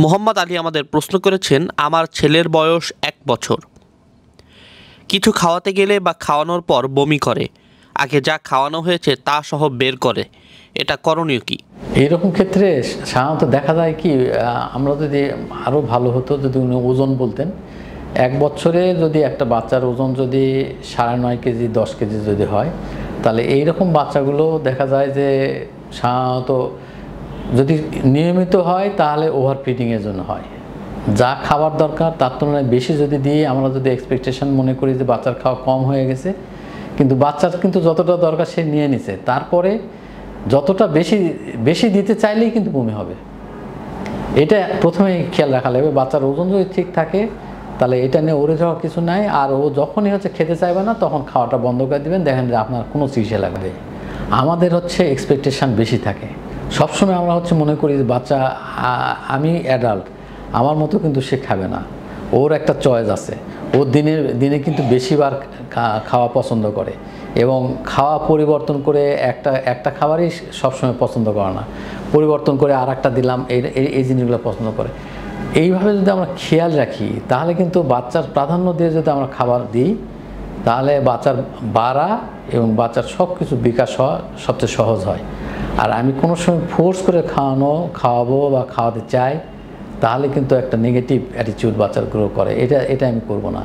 মোহাম্মদ আলী আমাদের প্রশ্ন করেছেন, আমার ছেলের বয়স 1 বছর। কিছু খাওয়াতে গেলে বা খাওয়ানোর পর বমি করে, আগে যা খাওয়ানো হয়েছে তা সহ বের করে, এটা করণীয় কি? এইরকম ক্ষেত্রে সাধারণত দেখা যায় কি, আমরা যদি আরও ভালো হতো যদি উনি ওজন বলতেন। 1 বছরে যদি একটা বাচ্চার ওজন যদি 9.5 কেজি 10 কেজি যদি হয়, তাহলে এইরকম বাচ্চাগুলো দেখা যায় যে সাধারণত যদি নিয়মিত হয় তাহলে ওভার ফিডিংয়ের জন্য হয়। যা খাবার দরকার তার তুলনায় বেশি যদি দিয়ে আমরা যদি এক্সপেকটেশন মনে করি যে বাচ্চার খাওয়া কম হয়ে গেছে, কিন্তু বাচ্চার কিন্তু যতটা দরকার সে নিয়ে নিছে, তারপরে যতটা বেশি দিতে চাইলেই কিন্তু বমি হবে। এটা প্রথমেই খেয়াল রাখা লাগবে। বাচ্চার ওজন যদি ঠিক থাকে তাহলে এটা নিয়ে ওরে যাওয়ার কিছু নাই। আর ও যখনই খেতে চাইবে না তখন খাওয়াটা বন্ধ করে দেবেন, দেখেন যে আপনার কোনো চিকিৎসা লাগবে। আমাদের এক্সপেকটেশন বেশি থাকে সবসময়। আমরা মনে করি যে বাচ্চা, আমি অ্যাডাল্ট, আমার মতো কিন্তু সে খাবে না, ওর একটা চয়েস আছে। ও দিনে কিন্তু বেশিবার খাওয়া পছন্দ করে এবং খাওয়া পরিবর্তন করে একটা খাবারই সবসময় পছন্দ করে না, পরিবর্তন করে আর একটা দিলাম, এই জিনিসগুলো পছন্দ করে। এইভাবে যদি আমরা খেয়াল রাখি তাহলে কিন্তু বাচ্চার প্রাধান্য দিয়ে যদি আমরা খাবার দিই তাহলে বাচ্চার বাড়া এবং বাচ্চার সব কিছু বিকাশ হওয়া সবচেয়ে সহজ হয়। আর আমি কোনো সময় ফোর্স করে খাওয়াবো বা খাওয়াতে চাই তাহলে কিন্তু একটা নেগেটিভ অ্যাটিটিউড বাচ্চার গ্রো করে। এটা আমি করব না।